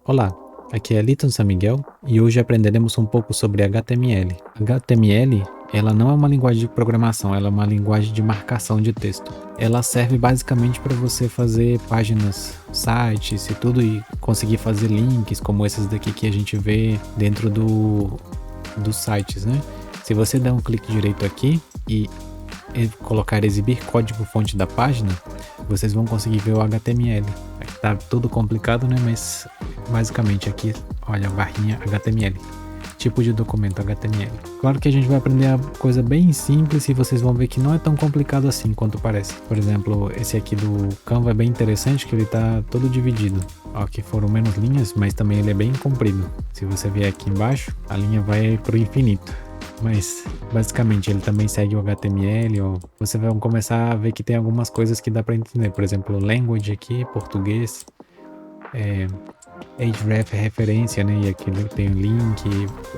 Olá, aqui é Liton San Miguel e hoje aprenderemos um pouco sobre HTML. HTML, ela não é uma linguagem de programação, ela é uma linguagem de marcação de texto. Ela serve basicamente para você fazer páginas, sites e tudo e conseguir fazer links como esses daqui que a gente vê dentro dos sites, né? Se você der um clique direito aqui e colocar exibir código fonte da página, vocês vão conseguir ver o HTML. Tá tudo complicado, né? Mas basicamente aqui, olha, a barrinha HTML. Tipo de documento HTML. Claro que a gente vai aprender a coisa bem simples e vocês vão ver que não é tão complicado assim quanto parece. Por exemplo, esse aqui do Canva é bem interessante que ele tá todo dividido. Ó, aqui foram menos linhas, mas também ele é bem comprido. Se você vier aqui embaixo, a linha vai pro infinito. Mas basicamente ele também segue o HTML, ó. Você vai começar a ver que tem algumas coisas que dá para entender. Por exemplo, language aqui, português, href é referência, né? E aqui tem o link.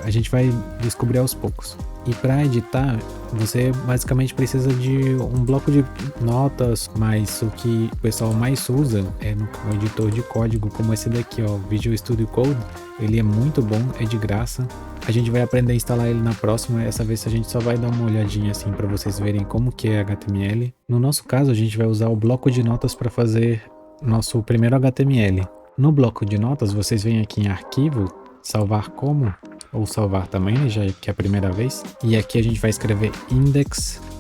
A gente vai descobrir aos poucos. E para editar, você basicamente precisa de um bloco de notas, mas o que o pessoal mais usa é no editor de código, como esse daqui, ó, Visual Studio Code. Ele é muito bom, é de graça. A gente vai aprender a instalar ele na próxima. Essa vez a gente só vai dar uma olhadinha assim para vocês verem como que é HTML. No nosso caso, a gente vai usar o bloco de notas para fazer nosso primeiro HTML. No bloco de notas, vocês vêm aqui em arquivo, salvar como, ou salvar também, né, já que é a primeira vez. E aqui a gente vai escrever index.html.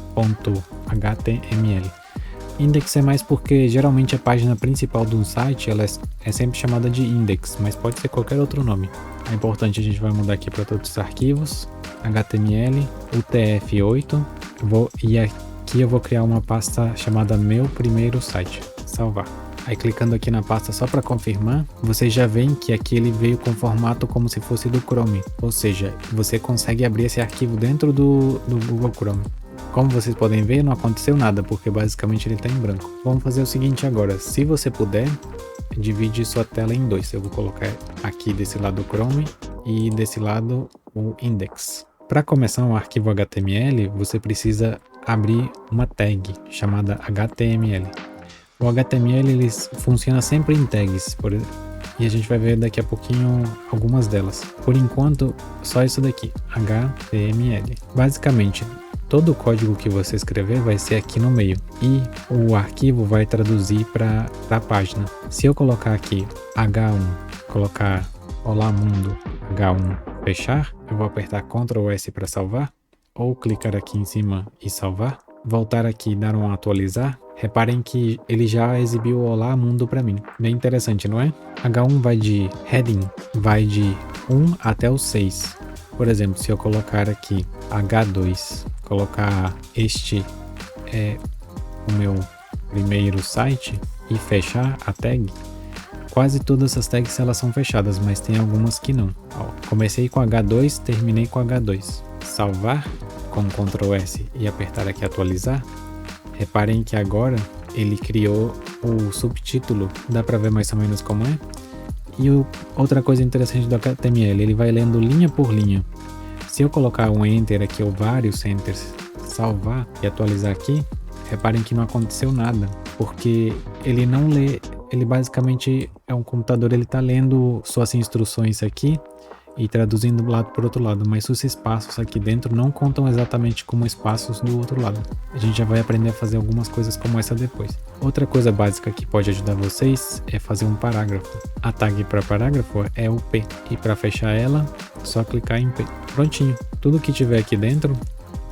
Index é mais porque geralmente a página principal de um site ela é sempre chamada de index, mas pode ser qualquer outro nome. É importante, a gente vai mudar aqui para todos os arquivos, HTML, UTF-8, e aqui eu vou criar uma pasta chamada meu primeiro site, salvar. Aí clicando aqui na pasta só para confirmar, vocês já veem que aqui ele veio com formato como se fosse do Chrome, ou seja, você consegue abrir esse arquivo dentro do Google Chrome. Como vocês podem ver, não aconteceu nada, porque basicamente ele está em branco. Vamos fazer o seguinte agora, se você puder, divide sua tela em dois. Eu vou colocar aqui desse lado o Chrome e desse lado o index. Para começar um arquivo HTML, você precisa abrir uma tag chamada HTML. O HTML ele funciona sempre em tags, e a gente vai ver daqui a pouquinho algumas delas. Por enquanto, só isso daqui, HTML. Basicamente, todo o código que você escrever vai ser aqui no meio e o arquivo vai traduzir para a página. Se eu colocar aqui H1, colocar Olá Mundo H1, fechar, eu vou apertar Ctrl S para salvar, ou clicar aqui em cima e salvar, voltar aqui e dar um atualizar. Reparem que ele já exibiu o Olá Mundo para mim. Bem interessante, não é? H1 vai de heading, vai de 1 até o 6. Por exemplo, se eu colocar aqui H2, colocar este é o meu primeiro site e fechar a tag, quase todas as tags elas são fechadas, mas tem algumas que não. Ó, comecei com H2, terminei com H2. Salvar com Ctrl S e apertar aqui atualizar. Reparem que agora ele criou o subtítulo, dá para ver mais ou menos como é. E outra coisa interessante do HTML, ele vai lendo linha por linha. Se eu colocar um Enter aqui ou vários Enters, salvar e atualizar aqui, reparem que não aconteceu nada, porque ele não lê, ele basicamente é um computador, ele está lendo suas instruções aqui e traduzindo do lado para o outro lado, mas os espaços aqui dentro não contam exatamente como espaços do outro lado. A gente já vai aprender a fazer algumas coisas como essa depois. Outra coisa básica que pode ajudar vocês é fazer um parágrafo. A tag para parágrafo é o P, e para fechar ela, só clicar em P. Prontinho, tudo que tiver aqui dentro,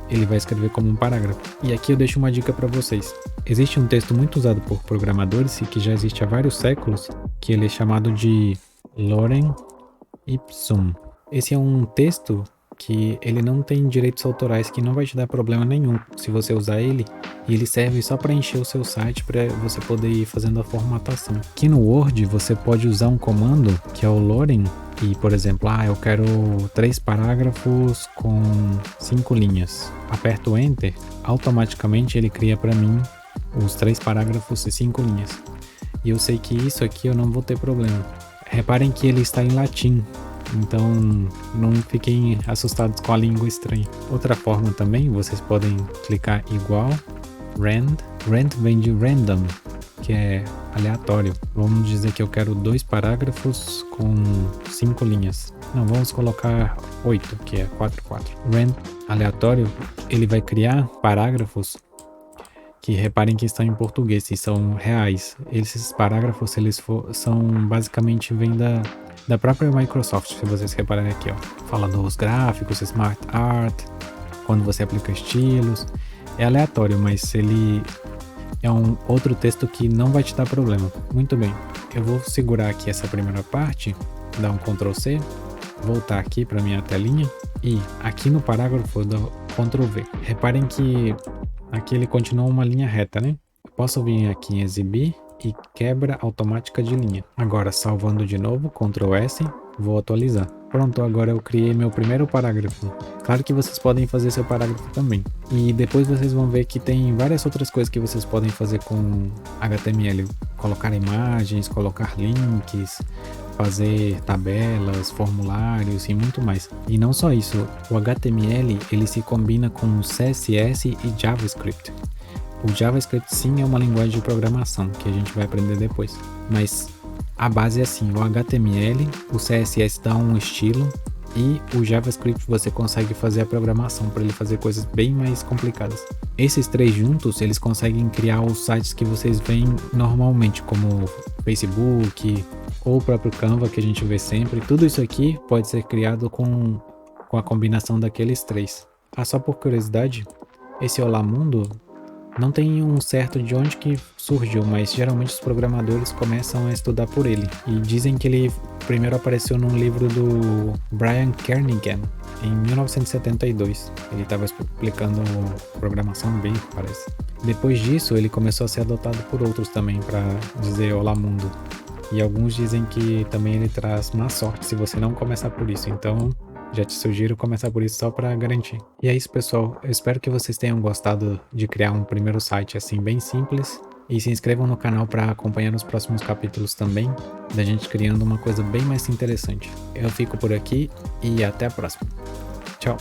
ele vai escrever como um parágrafo. E aqui eu deixo uma dica para vocês. Existe um texto muito usado por programadores e que já existe há vários séculos, que ele é chamado de Lorem Ipsum. Esse é um texto que ele não tem direitos autorais, que não vai te dar problema nenhum se você usar ele, e ele serve só para encher o seu site para você poder ir fazendo a formatação. Aqui no Word você pode usar um comando que é o lorem e, por exemplo, eu quero 3 parágrafos com 5 linhas. Aperto Enter, automaticamente ele cria para mim os 3 parágrafos e 5 linhas. E eu sei que isso aqui eu não vou ter problema. Reparem que ele está em latim, então não fiquem assustados com a língua estranha. Outra forma também, vocês podem clicar igual, rand. Rand vem de random, que é aleatório. Vamos dizer que eu quero 2 parágrafos com 5 linhas. Não, vamos colocar 8, que é 4, 4. Rand aleatório, ele vai criar parágrafos que reparem que estão em português e são reais. Esses parágrafos, são basicamente vêm da própria Microsoft, se vocês repararem aqui, ó. Fala dos gráficos, Smart Art, quando você aplica estilos. É aleatório, mas ele é um outro texto que não vai te dar problema. Muito bem, eu vou segurar aqui essa primeira parte, dar um Ctrl C, voltar aqui para minha telinha e aqui no parágrafo eu dou Ctrl V. Reparem que aqui ele continua uma linha reta, né? Eu posso vir aqui em exibir e quebra automática de linha. Agora salvando de novo, Ctrl S, vou atualizar. Pronto, agora eu criei meu primeiro parágrafo. Claro que vocês podem fazer seu parágrafo também. E depois vocês vão ver que tem várias outras coisas que vocês podem fazer com HTML. Colocar imagens, colocar links, fazer tabelas, formulários e muito mais. E não só isso, o HTML ele se combina com CSS e JavaScript. O JavaScript sim é uma linguagem de programação que a gente vai aprender depois, mas a base é assim, o HTML, o CSS dá um estilo e o JavaScript você consegue fazer a programação para ele fazer coisas bem mais complicadas. Esses três juntos, eles conseguem criar os sites que vocês veem normalmente, como Facebook ou o próprio Canva que a gente vê sempre. Tudo isso aqui pode ser criado com a combinação daqueles três. Ah, só por curiosidade, esse Olá Mundo não tem um certo de onde que surgiu, mas geralmente os programadores começam a estudar por ele. E dizem que ele primeiro apareceu num livro do Brian Kernighan, em 1972. Ele estava explicando programação bem, parece. Depois disso, ele começou a ser adotado por outros também para dizer Olá Mundo. E alguns dizem que também ele traz má sorte se você não começar por isso. Então, já te sugiro começar por isso só para garantir. E é isso, pessoal. Eu espero que vocês tenham gostado de criar um primeiro site assim bem simples. E se inscrevam no canal para acompanhar os próximos capítulos também, da gente criando uma coisa bem mais interessante. Eu fico por aqui e até a próxima. Tchau!